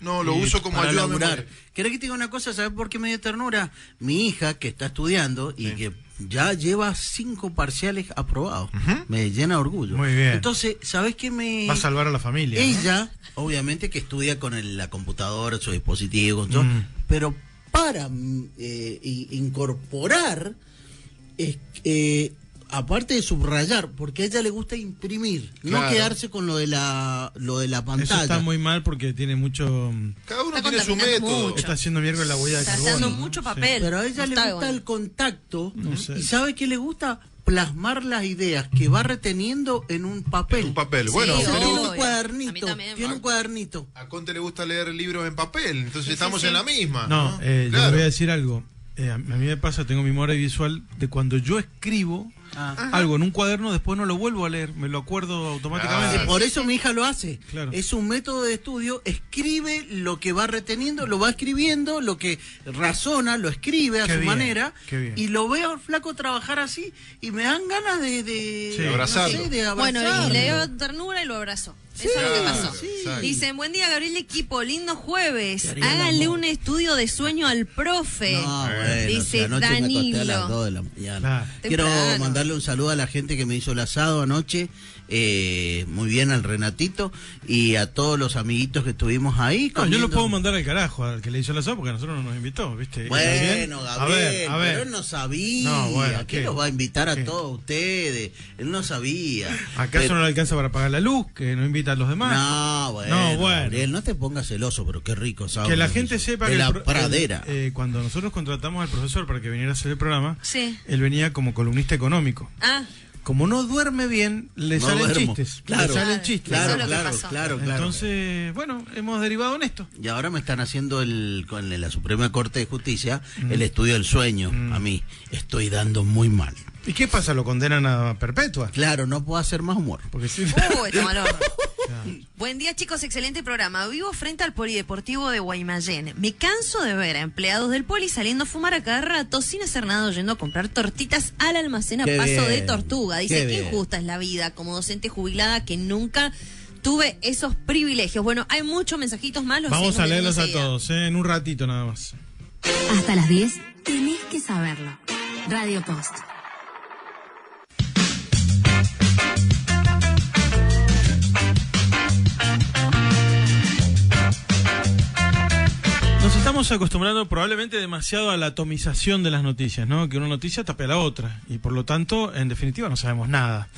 No, lo uso como para ayuda a laburar. memoria. ¿Querés que te diga una cosa? ¿Sabes por qué me dio ternura? Mi hija, que está estudiando y que ya lleva 5 parciales aprobados, me llena de orgullo. Muy bien. Entonces, ¿sabes qué me...? Va a salvar a la familia. Ella, obviamente que estudia con la computadora, su dispositivo, con todo, pero para incorporar, aparte de subrayar, porque a ella le gusta imprimir, no Claro. quedarse con lo de la pantalla. Eso está muy mal porque tiene mucho... Cada uno Está tiene su contaminando método. mucho. Está haciendo miércoles la huella de Está carbono. dando ¿no? mucho Sí. papel. Pero a ella No le está gusta bueno. el contacto, No sé. y ¿sabe qué le gusta? Plasmar las ideas que va reteniendo en un papel. En un papel. Bueno, Sí, pero Tiene obvio. un A mí cuadernito, también, tiene un cuadernito. a Conte le gusta leer libros en papel, entonces Sí, estamos sí, en sí. la misma. No, yo le Claro. voy a decir algo. A mí me pasa, tengo memoria visual de cuando yo escribo algo en un cuaderno, después no lo vuelvo a leer, me lo acuerdo automáticamente. Claro. Por eso mi hija lo hace. Claro. Es un método de estudio, escribe lo que va reteniendo, lo va escribiendo, lo que razona, lo escribe a Qué su bien, manera, qué bien. y lo veo al flaco trabajar así, y me dan ganas de Sí. Abrazarlo. de Bueno, abrazarlo. y le dio ternura y lo abrazó. Eso es lo que Claro, pasó. exacto. Dicen, buen día, Gabriel Equipo, lindo jueves. Te haría el Háganle amor. un estudio de sueño al profe. No, bueno, Dice si anoche me acosté a las Danilo. 2 de la mañana. Claro. Quiero Temprano. mandarle un saludo a la gente que me hizo el asado anoche, muy bien al Renatito, y a todos los amiguitos que estuvimos ahí. No, yo lo comiendo. puedo mandar al carajo al que le hizo la sopa porque a nosotros no nos invitó, ¿viste? Bueno, Gabriel, a ver. pero él no sabía. No, bueno, ¿Qué ¿qué? los va a invitar a ¿Qué? todos ustedes? Él no sabía. ¿Acaso Pero- no le alcanza para pagar la luz? Que no invita a los demás. No, bueno, No, bueno. Gabriel, no te pongas celoso, pero qué rico, ¿sabes? Que la gente sepa de que la el pro- pradera. cuando nosotros contratamos al profesor para que viniera a hacer el programa, Sí. él venía como columnista económico. Ah, Como no duerme bien, le No salen duermo. chistes. Claro. Le salen Claro. chistes. Eso es Claro, lo que claro, pasó. claro. Entonces, bueno, hemos derivado en esto. Y ahora me están haciendo con la Suprema Corte de Justicia el estudio del sueño. A mí estoy dando muy mal. ¿Y qué pasa? ¿Lo condenan a perpetua? Claro, no puedo hacer más humor. Porque sí. está malo. Buen día, chicos, excelente programa. Vivo frente al Polideportivo de Guaymallén. Me canso de ver a empleados del Poli saliendo a fumar a cada rato sin hacer nada, yendo a comprar tortitas al almacén a Qué paso de bien, tortuga. Dice, qué qué bien. injusta es la vida como docente jubilada que nunca tuve esos privilegios. Bueno, hay muchos mensajitos malos. Vamos a leerlos a todos, en un ratito nada más. Hasta las 10 tenés que saberlo. Radio Post. Nos estamos acostumbrando probablemente demasiado a la atomización de las noticias, ¿no? Que una noticia tape a la otra y por lo tanto, en definitiva, no sabemos nada.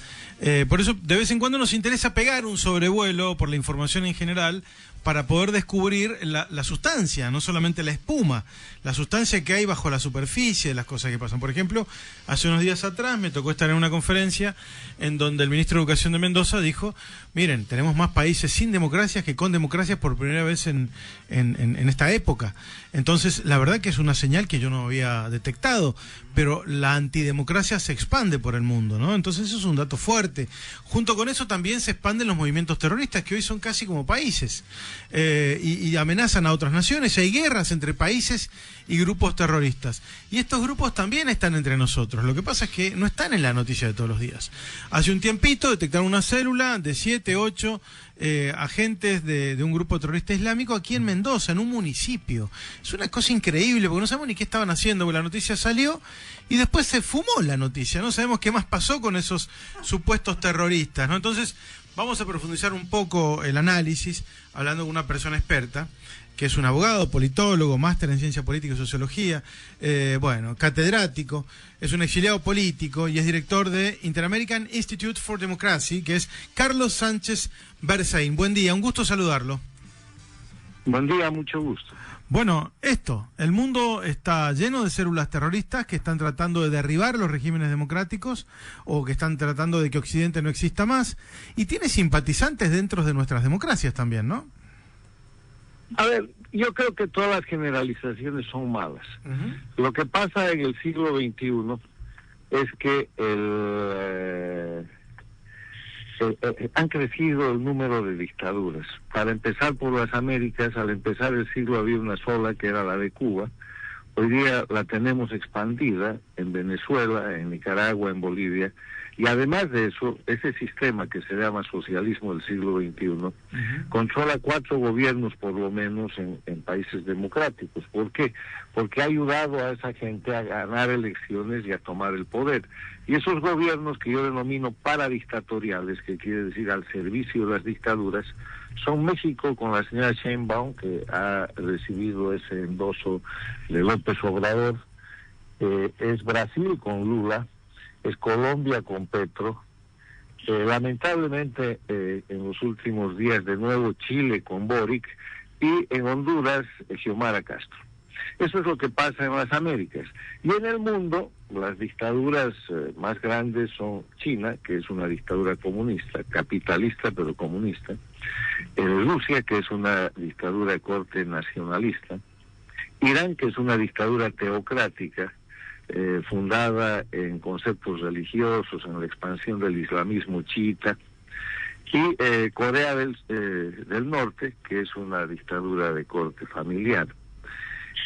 Por eso, de vez en cuando nos interesa pegar un sobrevuelo por la información en general para poder descubrir la sustancia, no solamente la espuma, la sustancia que hay bajo la superficie de las cosas que pasan. Por ejemplo, hace unos días atrás me tocó estar en una conferencia en donde el ministro de Educación de Mendoza dijo, miren, tenemos más países sin democracias que con democracias por primera vez en esta época. Entonces, la verdad que es una señal que yo no había detectado, pero la antidemocracia se expande por el mundo, ¿no? Entonces eso es un dato fuerte. Junto con eso también se expanden los movimientos terroristas, que hoy son casi como países, y amenazan a otras naciones. Hay guerras entre países y grupos terroristas. Y estos grupos también están entre nosotros. Lo que pasa es que no están en la noticia de todos los días. Hace un tiempito detectaron una célula de 7, 8 agentes de un grupo terrorista islámico aquí en Mendoza, en un municipio. Es una cosa increíble, porque no sabemos ni qué estaban haciendo, porque la noticia salió y después se fumó la noticia. No sabemos qué más pasó con esos supuestos terroristas, ¿no? Entonces, vamos a profundizar un poco el análisis, hablando con una persona experta, que es un abogado, politólogo, máster en ciencia política y sociología, catedrático, es un exiliado político y es director de Inter-American Institute for Democracy, que es Carlos Sánchez Berzaín. Buen día, un gusto saludarlo. Buen día, mucho gusto. Bueno, el mundo está lleno de células terroristas que están tratando de derribar los regímenes democráticos o que están tratando de que Occidente no exista más, y tiene simpatizantes dentro de nuestras democracias también, ¿no? A ver, yo creo que todas las generalizaciones son malas. Lo que pasa en el siglo XXI es que han crecido el número de dictaduras. Para empezar por las Américas, al empezar el siglo había una sola, que era la de Cuba. Hoy día la tenemos expandida en Venezuela, en Nicaragua, en Bolivia, Y además de eso, ese sistema que se llama socialismo del siglo XXI controla 4 gobiernos por lo menos en países democráticos. ¿Por qué? Porque ha ayudado a esa gente a ganar elecciones y a tomar el poder. Y esos gobiernos que yo denomino paradictatoriales, que quiere decir al servicio de las dictaduras, son México con la señora Sheinbaum, que ha recibido ese endoso de López Obrador, es Brasil con Lula, es Colombia con Petro, lamentablemente en los últimos días de nuevo Chile con Boric, y en Honduras Xiomara Castro. Eso es lo que pasa en las Américas. Y en el mundo, las dictaduras más grandes son China, que es una dictadura comunista, capitalista pero comunista, Rusia, que es una dictadura de corte nacionalista, Irán, que es una dictadura teocrática, fundada en conceptos religiosos, en la expansión del islamismo chiita, y Corea del Norte, que es una dictadura de corte familiar.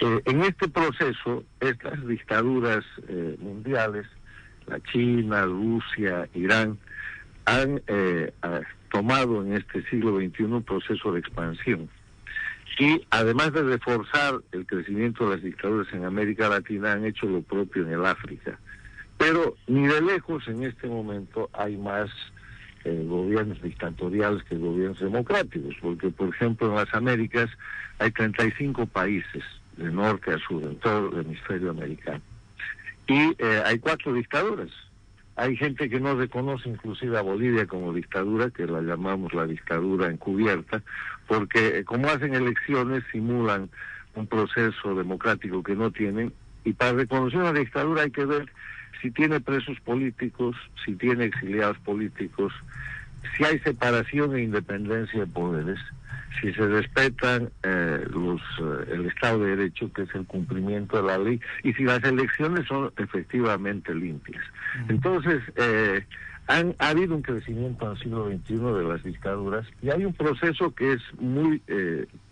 En este proceso, estas dictaduras mundiales, la China, Rusia, Irán, han tomado en este siglo XXI un proceso de expansión. Y además de reforzar el crecimiento de las dictaduras en América Latina, han hecho lo propio en el África. Pero ni de lejos en este momento hay más gobiernos dictatoriales que gobiernos democráticos, porque por ejemplo en las Américas hay 35 países, de norte a sur, en todo el hemisferio americano. Y hay 4 dictaduras. Hay gente que no reconoce inclusive a Bolivia como dictadura, que la llamamos la dictadura encubierta, porque como hacen elecciones simulan un proceso democrático que no tienen, y para reconocer una dictadura hay que ver si tiene presos políticos, si tiene exiliados políticos, si hay separación e independencia de poderes, si se respetan el Estado de Derecho, que es el cumplimiento de la ley, y si las elecciones son efectivamente limpias. Entonces, ha habido un crecimiento en el siglo XXI de las dictaduras, y hay un proceso que es muy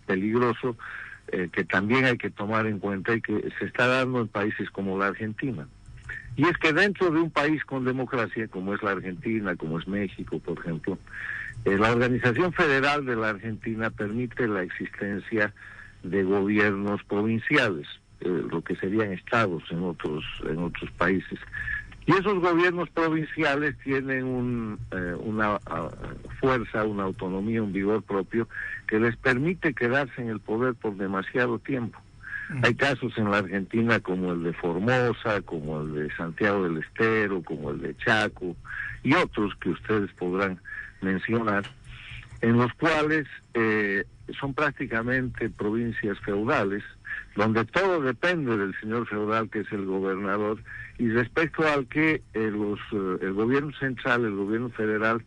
peligroso, que también hay que tomar en cuenta y que se está dando en países como la Argentina. Y es que dentro de un país con democracia, como es la Argentina, como es México, por ejemplo, la Organización Federal de la Argentina permite la existencia de gobiernos provinciales, lo que serían estados en otros países. Y esos gobiernos provinciales tienen una fuerza, una autonomía, un vigor propio que les permite quedarse en el poder por demasiado tiempo. Hay casos en la Argentina como el de Formosa, como el de Santiago del Estero, como el de Chaco y otros que ustedes podrán mencionar, en los cuales son prácticamente provincias feudales, donde todo depende del señor feudal que es el gobernador, y respecto al que el gobierno central, el gobierno federal,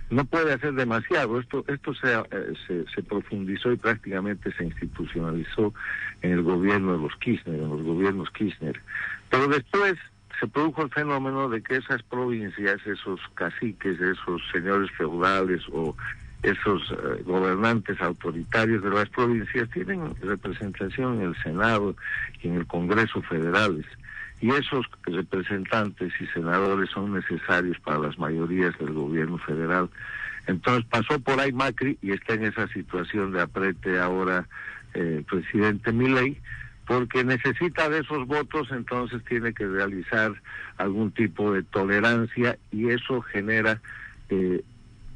no puede hacer demasiado. Esto se profundizó y prácticamente se institucionalizó en el gobierno de los Kirchner, en los gobiernos Kirchner. Pero después se produjo el fenómeno de que esas provincias, esos caciques, esos señores feudales o esos gobernantes autoritarios de las provincias tienen representación en el Senado y en el Congreso federales. Y esos representantes y senadores son necesarios para las mayorías del gobierno federal. Entonces pasó por ahí Macri y está en esa situación de aprete ahora el presidente Milei, porque necesita de esos votos, entonces tiene que realizar algún tipo de tolerancia, y eso genera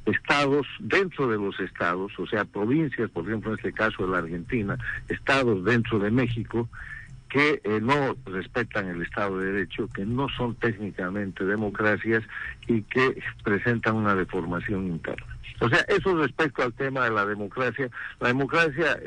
estados dentro de los estados, o sea, provincias, por ejemplo en este caso de la Argentina, estados dentro de México, que no respetan el Estado de Derecho, que no son técnicamente democracias y que presentan una deformación interna. O sea, eso respecto al tema de la democracia. La democracia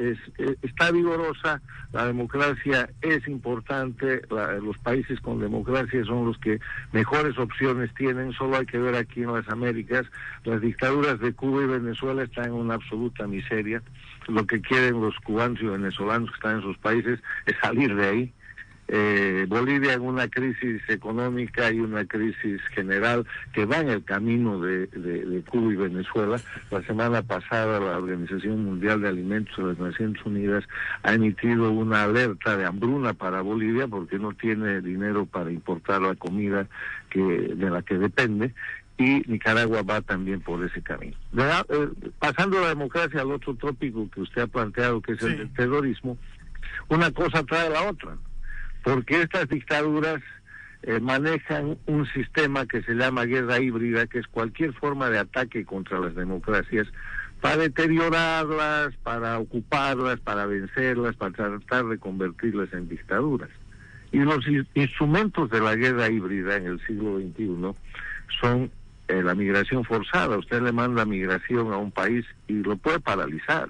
está vigorosa, la democracia es importante, los países con democracia son los que mejores opciones tienen. Solo hay que ver aquí en las Américas, las dictaduras de Cuba y Venezuela están en una absoluta miseria. Lo que quieren los cubanos y venezolanos que están en sus países es salir de ahí. Bolivia en una crisis económica y una crisis general que va en el camino de Cuba y Venezuela. La semana pasada la Organización Mundial de Alimentos de las Naciones Unidas ha emitido una alerta de hambruna para Bolivia porque no tiene dinero para importar la comida de la que depende, y Nicaragua va también por ese camino. Pasando la democracia al otro tópico que usted ha planteado, que es el terrorismo, una cosa trae a la otra, porque estas dictaduras manejan un sistema que se llama guerra híbrida, que es cualquier forma de ataque contra las democracias para deteriorarlas, para ocuparlas, para vencerlas, para tratar de convertirlas en dictaduras. Y los instrumentos de la guerra híbrida en el siglo XXI son la migración forzada. Usted le manda migración a un país y lo puede paralizar.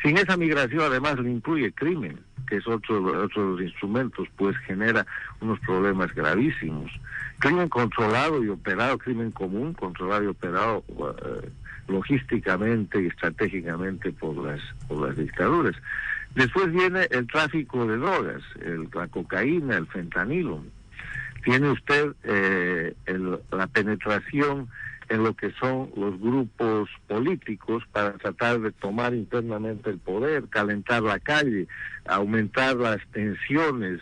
Sin esa migración además le incluye crimen, que es otro de los instrumentos, pues genera unos problemas gravísimos. Crimen controlado y operado, crimen común, controlado y operado logísticamente y estratégicamente por las dictaduras. Después viene el tráfico de drogas, la cocaína, el fentanilo. Tiene usted la penetración en lo que son los grupos políticos para tratar de tomar internamente el poder, calentar la calle, aumentar las tensiones,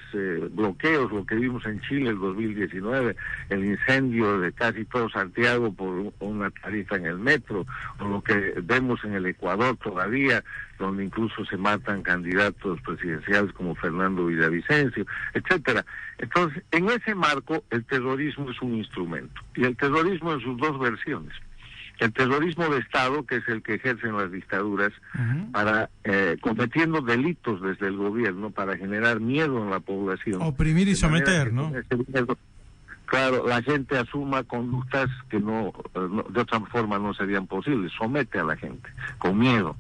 bloqueos, lo que vimos en Chile el 2019, el incendio de casi todo Santiago por una tarifa en el metro, o lo que vemos en el Ecuador todavía, donde incluso se matan candidatos presidenciales como Fernando Villavicencio, etcétera. Entonces, en ese marco, el terrorismo es un instrumento, y el terrorismo en sus dos versiones. El terrorismo de Estado, que es el que ejercen las dictaduras, para cometiendo delitos desde el gobierno, para generar miedo en la población. Oprimir y someter, ¿no? Claro, la gente asuma conductas que no de otra forma no serían posibles. Somete a la gente con miedo.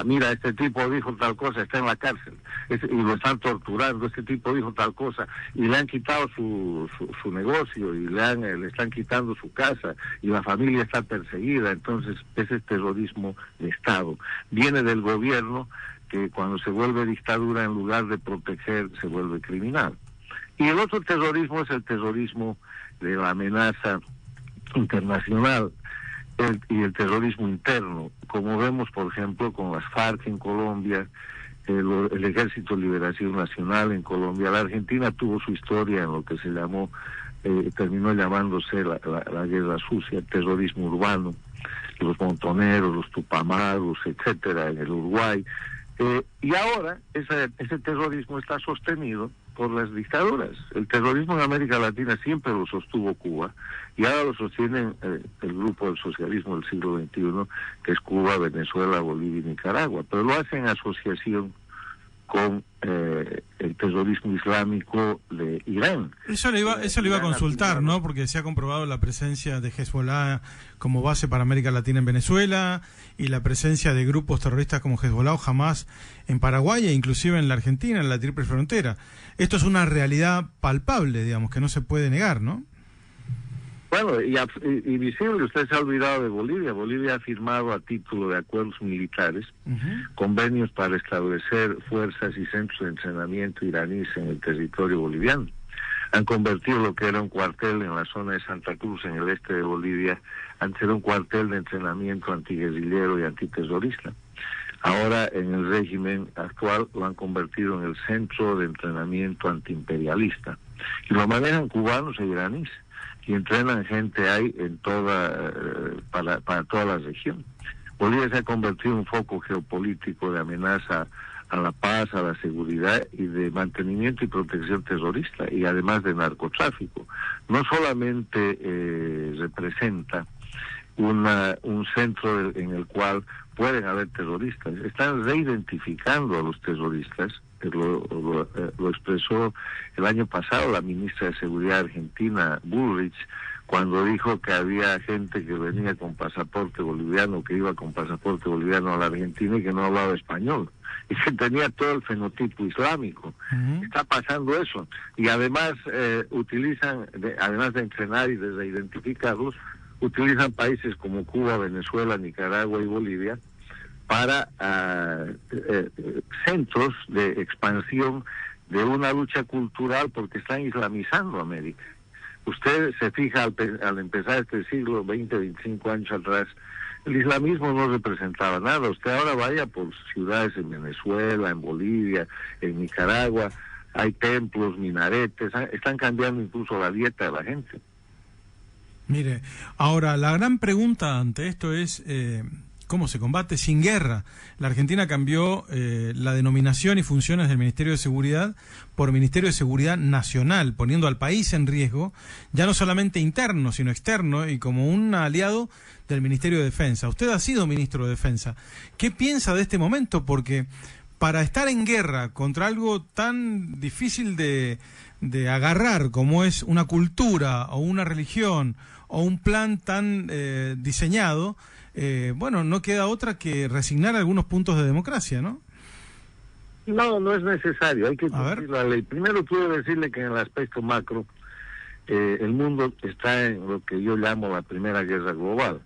Mira, este tipo dijo tal cosa, está en la cárcel, y lo están torturando. Este tipo dijo tal cosa y le han quitado su negocio, y le están quitando su casa, y la familia está perseguida. Entonces ese es terrorismo de Estado. Viene del gobierno, que cuando se vuelve dictadura, en lugar de proteger, se vuelve criminal. Y el otro terrorismo es el terrorismo de la amenaza internacional y el terrorismo interno, como vemos por ejemplo con las FARC en Colombia, el Ejército de Liberación Nacional en Colombia. La Argentina tuvo su historia en lo que se llamó, terminó llamándose la guerra sucia, el terrorismo urbano, los montoneros, los tupamaros, etcétera, en el Uruguay. Y ahora ese terrorismo está sostenido por las dictaduras. El terrorismo en América Latina siempre lo sostuvo Cuba, y ahora lo sostienen el grupo del socialismo del siglo XXI, que es Cuba, Venezuela, Bolivia y Nicaragua, pero lo hacen en asociación con el terrorismo islámico de Irán. Eso le iba a consultar, ¿no? Porque se ha comprobado la presencia de Hezbollah como base para América Latina en Venezuela, y la presencia de grupos terroristas como Hezbollah o Hamas en Paraguay e inclusive en la Argentina, en la triple frontera. Esto es una realidad palpable, digamos, que no se puede negar, ¿no? Bueno, y visible. Usted se ha olvidado de Bolivia. Bolivia ha firmado a título de acuerdos militares convenios para establecer fuerzas y centros de entrenamiento iraníes en el territorio boliviano. Han convertido lo que era un cuartel en la zona de Santa Cruz, en el este de Bolivia, antes era un cuartel de entrenamiento antiguerrillero y antiterrorista. Ahora, en el régimen actual, lo han convertido en el centro de entrenamiento antiimperialista. Y lo manejan cubanos e iraníes, y entrenan gente ahí en para toda la región. Bolivia se ha convertido en un foco geopolítico de amenaza a la paz, a la seguridad y de mantenimiento y protección terrorista, y además de narcotráfico. No solamente representa un centro en el cual pueden haber terroristas, están reidentificando a los terroristas. Lo expresó el año pasado la ministra de Seguridad argentina, Bullrich, cuando dijo que había gente que venía con pasaporte boliviano, que iba con pasaporte boliviano a la Argentina y que no hablaba español, y que tenía todo el fenotipo islámico. Está pasando eso, y además utilizan, además de entrenar y de reidentificarlos, utilizan países como Cuba, Venezuela, Nicaragua y Bolivia para centros de expansión de una lucha cultural, porque están islamizando América. Usted se fija al empezar este siglo, 20, 25 años atrás, el islamismo no representaba nada. Usted ahora vaya por ciudades en Venezuela, en Bolivia, en Nicaragua, hay templos, minaretes, están cambiando incluso la dieta de la gente. Mire, ahora la gran pregunta ante esto es ¿cómo se combate sin guerra? La Argentina cambió la denominación y funciones del Ministerio de Seguridad por Ministerio de Seguridad Nacional, poniendo al país en riesgo, ya no solamente interno, sino externo, y como un aliado del Ministerio de Defensa. Usted ha sido ministro de Defensa. ¿Qué piensa de este momento? Porque para estar en guerra contra algo tan difícil de agarrar como es una cultura o una religión o un plan tan diseñado, bueno, no queda otra que resignar algunos puntos de democracia, ¿no? No, no es necesario, hay que cumplir la ley. Primero quiero decirle que en el aspecto macro, el mundo está en lo que yo llamo la Primera Guerra Global.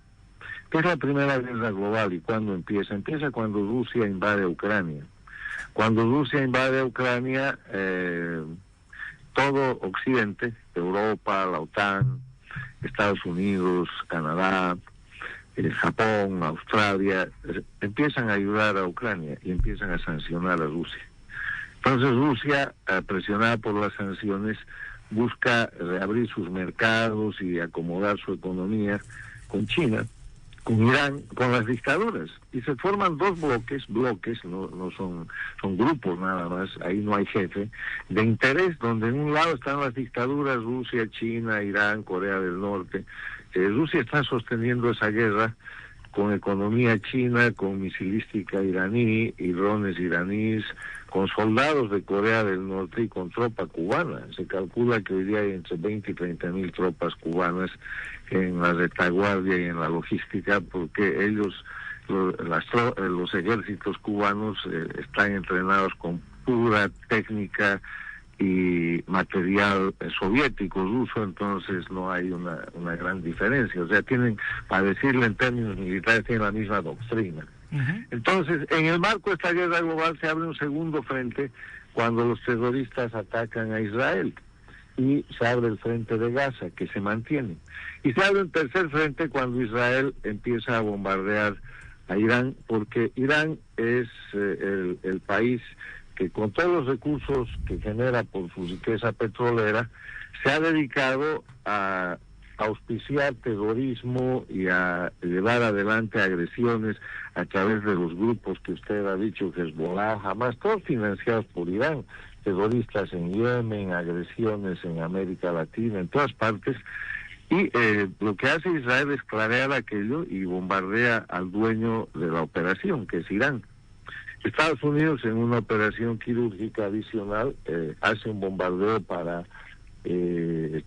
¿Qué es la Primera Guerra Global y cuándo empieza? Empieza cuando Rusia invade Ucrania. Cuando Rusia invade Ucrania, todo Occidente, Europa, la OTAN, Estados Unidos, Canadá, Japón, Australia, empiezan a ayudar a Ucrania y empiezan a sancionar a Rusia. Entonces Rusia, presionada por las sanciones, busca reabrir sus mercados y acomodar su economía con China, con Irán, con las dictaduras. Y se forman dos bloques, no son grupos nada más, ahí no hay jefe, de interés, donde en un lado están las dictaduras, Rusia, China, Irán, Corea del Norte. Rusia está sosteniendo esa guerra con economía china, con misilística iraní, y drones iraníes, con soldados de Corea del Norte y con tropa cubana. Se calcula que hoy día hay entre 20 y 30 mil tropas cubanas en la retaguardia y en la logística, porque ellos, los ejércitos cubanos están entrenados con pura técnica y material soviético, ruso, entonces no hay una gran diferencia. O sea, tienen, para decirlo en términos militares, tienen la misma doctrina. Entonces, en el marco de esta guerra global se abre un segundo frente cuando los terroristas atacan a Israel, y se abre el frente de Gaza, que se mantiene. Y se abre un tercer frente cuando Israel empieza a bombardear a Irán, porque Irán es el país que con todos los recursos que genera por su riqueza petrolera, se ha dedicado a auspiciar terrorismo y a llevar adelante agresiones a través de los grupos que usted ha dicho, Hezbollah, Hamas, todos financiados por Irán, terroristas en Yemen, agresiones en América Latina, en todas partes. Y lo que hace Israel es clarear aquello y bombardea al dueño de la operación, que es Irán. Estados Unidos, en una operación quirúrgica adicional, hace un bombardeo para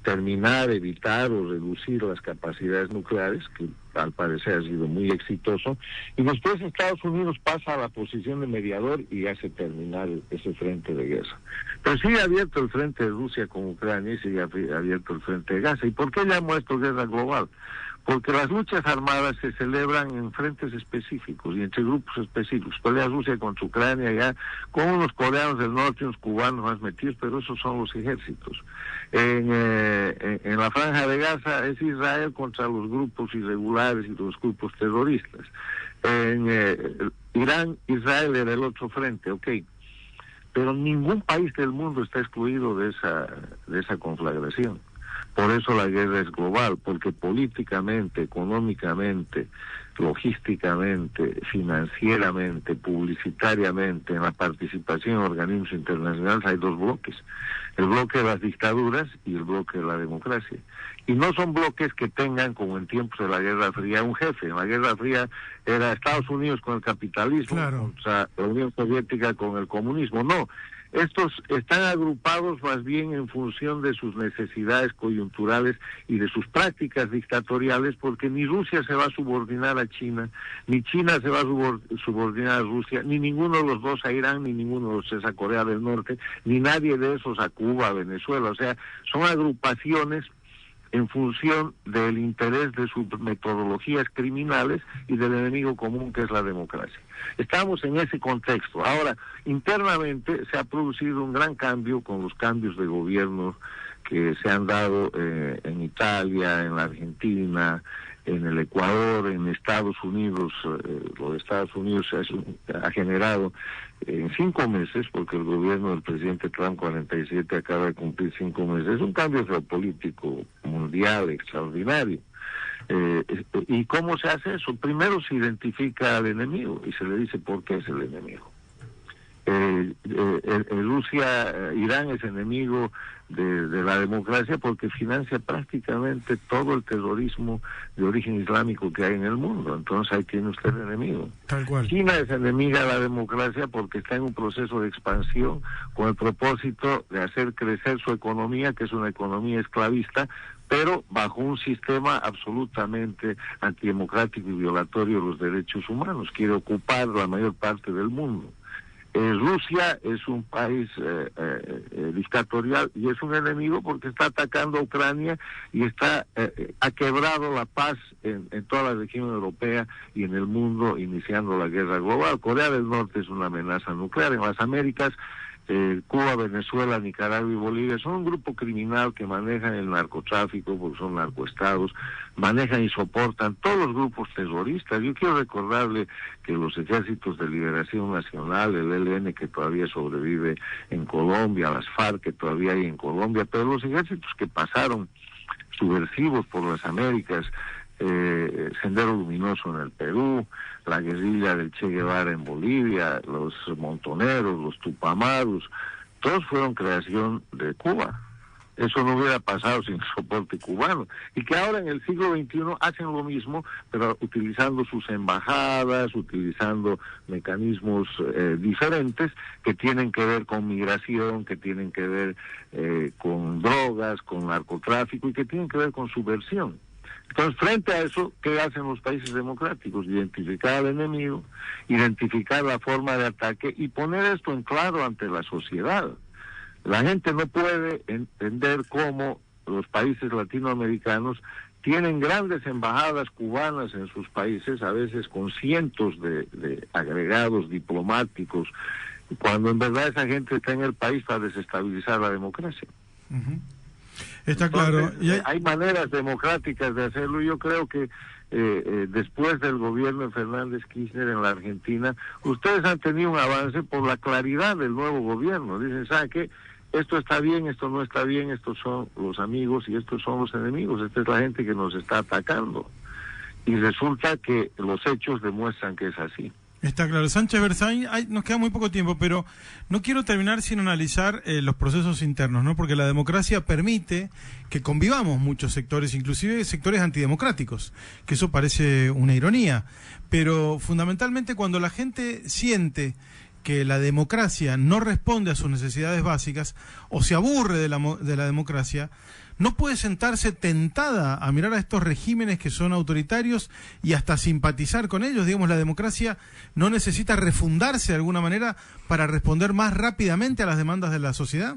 terminar, evitar o reducir las capacidades nucleares, que al parecer ha sido muy exitoso, y después Estados Unidos pasa a la posición de mediador y hace terminar ese frente de guerra. Pero sigue abierto el frente de Rusia con Ucrania y sigue abierto el frente de Gaza. ¿Y por qué llamo esto guerra global? Porque las luchas armadas se celebran en frentes específicos y entre grupos específicos. Pelea Rusia contra Ucrania, ya con unos coreanos del norte y unos cubanos más metidos, pero esos son los ejércitos. En la franja de Gaza es Israel contra los grupos irregulares y los grupos terroristas. En Irán, Israel era el otro frente, ok. Pero ningún país del mundo está excluido de esa conflagración. Por eso la guerra es global, porque políticamente, económicamente, logísticamente, financieramente, publicitariamente, en la participación en organismos internacionales hay dos bloques. El bloque de las dictaduras y el bloque de la democracia. Y no son bloques que tengan, como en tiempos de la Guerra Fría, un jefe. En la Guerra Fría era Estados Unidos con el capitalismo, claro, contra la Unión Soviética con el comunismo. No. Estos están agrupados más bien en función de sus necesidades coyunturales y de sus prácticas dictatoriales, porque ni Rusia se va a subordinar a China, ni China se va a subordinar a Rusia, ni ninguno de los dos a Irán, ni ninguno de los tres a Corea del Norte, ni nadie de esos a Cuba, a Venezuela. O sea, son agrupaciones en función del interés de sus metodologías criminales y del enemigo común que es la democracia. Estamos en ese contexto. Ahora, internamente se ha producido un gran cambio con los cambios de gobierno que se han dado en Italia, en la Argentina, en el Ecuador, en Estados Unidos. Lo de Estados Unidos ha generado en 5 meses, porque el gobierno del presidente Trump 47 acaba de cumplir 5 meses, un cambio geopolítico mundial extraordinario. ¿Y cómo se hace eso? Primero se identifica al enemigo y se le dice por qué es el enemigo. Rusia, Irán es enemigo de la democracia porque financia prácticamente todo el terrorismo de origen islámico que hay en el mundo. Entonces ahí tiene usted el enemigo. Tal cual. China es enemiga de la democracia porque está en un proceso de expansión con el propósito de hacer crecer su economía, que es una economía esclavista, pero bajo un sistema absolutamente antidemocrático y violatorio de los derechos humanos. Quiere ocupar la mayor parte del mundo. Rusia es un país dictatorial y es un enemigo porque está atacando a Ucrania y ha quebrado la paz en toda la región europea y en el mundo, iniciando la guerra global. Corea del Norte es una amenaza nuclear. En las Américas, Cuba, Venezuela, Nicaragua y Bolivia son un grupo criminal que manejan el narcotráfico, porque son narcoestados, manejan y soportan todos los grupos terroristas. Yo quiero recordarle que los ejércitos de liberación nacional, el ELN que todavía sobrevive en Colombia, las FARC que todavía hay en Colombia, pero los ejércitos que pasaron subversivos por las Américas, Sendero Luminoso en el Perú, la guerrilla del Che Guevara en Bolivia, los montoneros, los tupamaros, todos fueron creación de Cuba. Eso no hubiera pasado sin soporte cubano. Y que ahora en el siglo XXI hacen lo mismo, pero utilizando sus embajadas, utilizando mecanismos diferentes que tienen que ver con migración, que tienen que ver con drogas, con narcotráfico y que tienen que ver con subversión. Entonces, frente a eso, ¿qué hacen los países democráticos? Identificar al enemigo, identificar la forma de ataque y poner esto en claro ante la sociedad. La gente no puede entender cómo los países latinoamericanos tienen grandes embajadas cubanas en sus países, a veces con cientos de agregados diplomáticos, cuando en verdad esa gente está en el país para desestabilizar la democracia. Uh-huh. Está Entonces, claro. Hay maneras democráticas de hacerlo. Yo creo que después del gobierno de Fernández Kirchner en la Argentina, ustedes han tenido un avance por la claridad del nuevo gobierno. Dicen, ¿sabe qué? Esto está bien, esto no está bien, estos son los amigos y estos son los enemigos. Esta es la gente que nos está atacando. Y resulta que los hechos demuestran que es así. Está claro. Sánchez Bersani, nos queda muy poco tiempo, pero no quiero terminar sin analizar los procesos internos, ¿no? Porque la democracia permite que convivamos muchos sectores, inclusive sectores antidemocráticos, que eso parece una ironía. Pero fundamentalmente cuando la gente siente que la democracia no responde a sus necesidades básicas o se aburre de la democracia, no puede sentarse tentada a mirar a estos regímenes que son autoritarios y hasta simpatizar con ellos. Digamos, la democracia no necesita refundarse de alguna manera para responder más rápidamente a las demandas de la sociedad.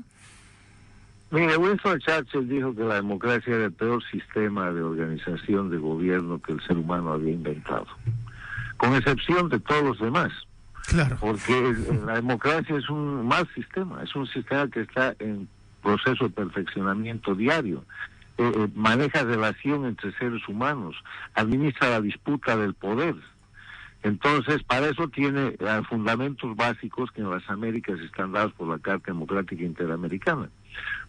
Mire, Winston Churchill dijo que la democracia era el peor sistema de organización de gobierno que el ser humano había inventado, con excepción de todos los demás. Claro. Porque la democracia es un mal sistema, es un sistema que está en proceso de perfeccionamiento diario, maneja relación entre seres humanos, administra la disputa del poder. Entonces, para eso tiene fundamentos básicos que en las Américas están dados por la Carta Democrática Interamericana.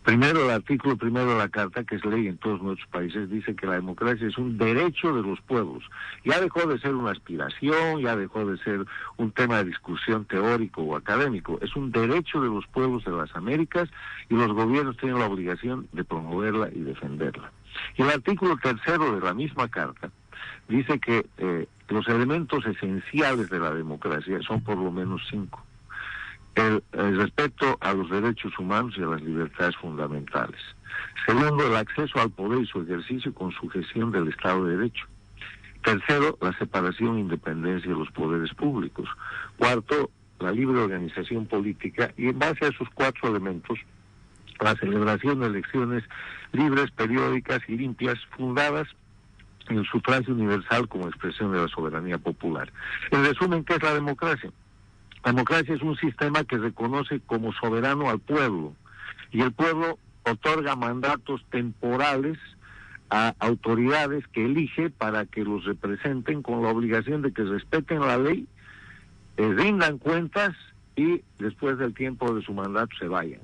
Primero, el artículo primero de la Carta, que es ley en todos nuestros países, dice que la democracia es un derecho de los pueblos. Ya dejó de ser una aspiración, ya dejó de ser un tema de discusión teórico o académico. Es un derecho de los pueblos de las Américas y los gobiernos tienen la obligación de promoverla y defenderla. Y el artículo tercero de la misma Carta dice que los elementos esenciales de la democracia son por lo menos 5. El respeto a los derechos humanos y a las libertades fundamentales. Segundo, el acceso al poder y su ejercicio con sujeción del Estado de Derecho. Tercero, la separación e independencia de los poderes públicos. Cuarto, la libre organización política y en base a esos 4 elementos, la celebración de elecciones libres, periódicas y limpias, fundadas en el sufragio universal como expresión de la soberanía popular. En resumen, ¿qué es la democracia? La democracia es un sistema que reconoce como soberano al pueblo y el pueblo otorga mandatos temporales a autoridades que elige para que los representen con la obligación de que respeten la ley, rindan cuentas y después del tiempo de su mandato se vayan.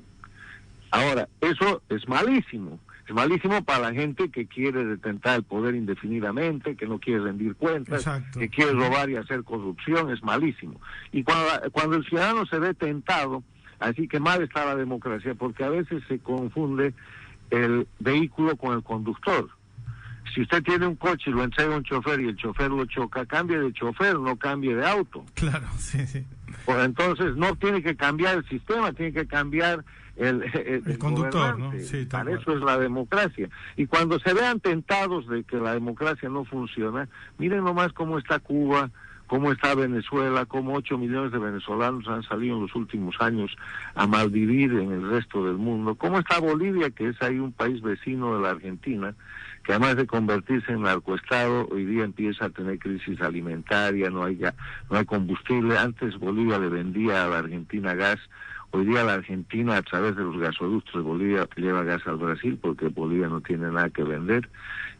Ahora, eso es malísimo. Es malísimo para la gente que quiere detentar el poder indefinidamente, que no quiere rendir cuentas, Exacto. que quiere robar y hacer corrupción, es malísimo. Y cuando el ciudadano se ve tentado, así que mal está la democracia, porque a veces se confunde el vehículo con el conductor. Si usted tiene un coche y lo entrega a un chofer y el chofer lo choca, cambie de chofer, no cambie de auto. Claro, sí, sí. Pues entonces no tiene que cambiar el sistema, tiene que cambiar el conductor, ¿no? gobernante. Sí, tal Para cual. eso es la democracia. Y cuando se vean tentados de que la democracia no funciona, miren nomás cómo está Cuba, cómo está Venezuela, cómo 8 millones de venezolanos han salido en los últimos años a malvivir en el resto del mundo, cómo está Bolivia, que es ahí un país vecino de la Argentina, que además de convertirse en narcoestado, hoy día empieza a tener crisis alimentaria, no hay combustible. Antes Bolivia le vendía a la Argentina gas, hoy día la Argentina a través de los gasoductos de Bolivia lleva gas al Brasil porque Bolivia no tiene nada que vender.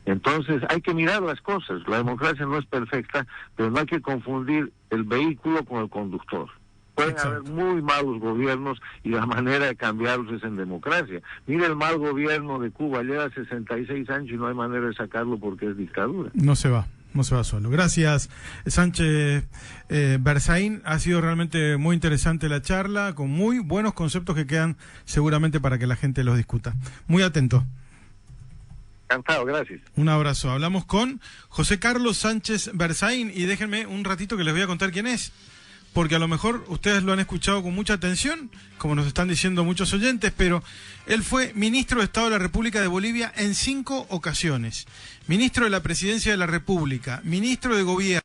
Entonces hay que mirar las cosas, la democracia no es perfecta, pero no hay que confundir el vehículo con el conductor. Pueden haber muy malos gobiernos y la manera de cambiarlos es en democracia. Mire el mal gobierno de Cuba, lleva 66 años y no hay manera de sacarlo porque es dictadura. No se va solo. Gracias, Sánchez Berzaín. Ha sido realmente muy interesante la charla, con muy buenos conceptos que quedan seguramente para que la gente los discuta. Muy atento. Encantado, gracias. Un abrazo. Hablamos con José Carlos Sánchez Berzaín y déjenme un ratito que les voy a contar quién es, porque a lo mejor ustedes lo han escuchado con mucha atención, como nos están diciendo muchos oyentes, pero él fue ministro de Estado de la República de Bolivia en 5 ocasiones, ministro de la Presidencia de la República, ministro de Gobierno,